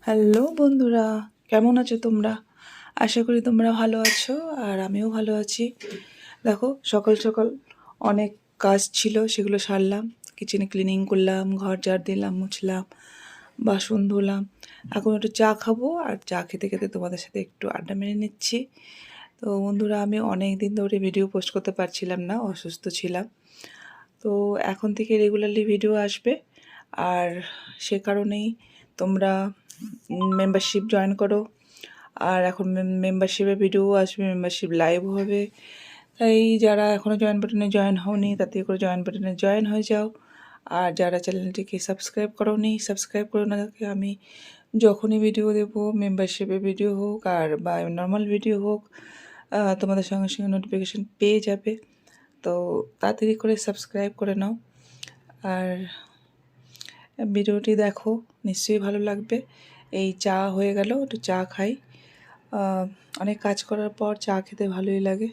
Hello বন্ধুরা, কেমন আছো তোমরা? আশা করি তোমরা ভালো আছো আর আমিও ভালো আছি। দেখো, সকাল সকাল অনেক কাজ ছিল, সেগুলো সারলাম। কিচেনে ক্লিনিং করলাম, ঘর ঝাড় দিলাম, মুছলাম, বাসন ধুলাম। এখন একটু চা খাবো আর চা খেতে খেতে তোমাদের সাথে একটু আড্ডা মেরে নিচ্ছি। তো বন্ধুরা, আমি অনেক দিন ধরে ভিডিও পোস্ট করতে পারছিলাম না, অসুস্থ ছিলাম। তো এখন থেকে রেগুলারলি ভিডিও আসবে। আর সে কারণেই তোমরা মেম্বারশিপ জয়েন করো। আর এখন মেম্বারশিপের ভিডিও আসবে, মেম্বারশিপ লাইভ হবে। তাই যারা এখনও জয়েন বাটনে জয়েন হওনি, তাতে করে জয়েন বাটনে জয়েন হয়ে যাও। আর যারা চ্যানেলটিকে সাবস্ক্রাইব করোনি, সাবস্ক্রাইব করো না। আমি যখনই ভিডিও দেবো, মেম্বারশিপের ভিডিও হোক আর বা নর্মাল ভিডিও হোক, তোমাদের সঙ্গে সঙ্গে নোটিফিকেশান পেয়ে যাবে। তো তাড়াতাড়ি করে সাবস্ক্রাইব করে নাও আর ভিডিওটি দেখো, নিশ্চয়ই ভালো লাগবে। এই চা হয়ে গেল, একটু চা খাই। অনেক কাজ করার পর চা খেতে ভালোই লাগে,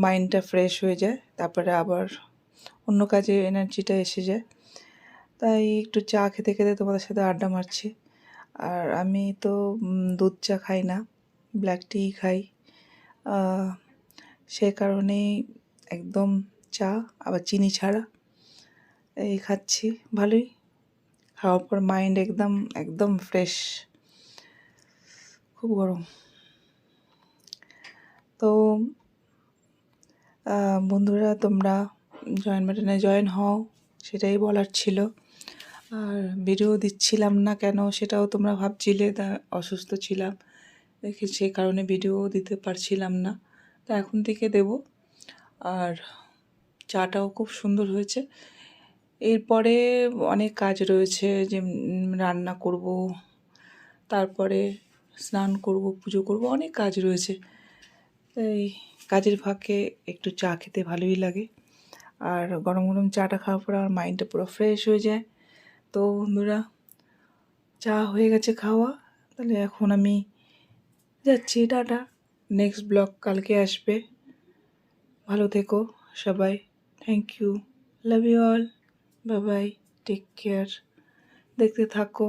মাইন্ডটা ফ্রেশ হয়ে যায়, তারপরে আবার অন্য কাজে এনার্জিটা এসে যায়। তাই একটু চা খেতে খেতে তোমাদের সাথে আড্ডা মারছি। আর আমি তো দুধ চা খাই না, ব্ল্যাক টি খাই। সে কারণেই একদম চা, আবার চিনি ছাড়া এই খাচ্ছি। ভালোই, খাওয়ার পর মাইন্ড একদম একদম ফ্রেশ। খুব গরম। তো বন্ধুরা, তোমরা জয়েন বাটনে জয়েন হও, সেটাই বলার ছিল। আর ভিডিও দিচ্ছিলাম না কেন, সেটাও তোমরা ভাবছিলে। তা অসুস্থ ছিলাম দেখে সেই কারণে ভিডিও দিতে পারছিলাম না। তো এখন থেকে দেব। আর চাটাও খুব সুন্দর হয়েছে। এরপরে অনেক কাজ রয়েছে, যে রান্না করব, তারপরে স্নান করব, পুজো করব, অনেক কাজ রয়েছে। তাই কাজের ফাঁকে একটু চা খেতে ভালোই লাগে। আর গরম গরম চাটা খাওয়ার পর আমার মাইন্ডটা পুরো ফ্রেশ হয়ে যায়। তো বন্ধুরা, চা হয়ে গেছে খাওয়া, তাহলে এখন আমি যাচ্ছি। টাটা। নেক্সট ব্লগ কালকে আসবে। ভালো থেকো সবাই। Thank you. Love you all. Bye bye. Take care. দেখতে থাকো।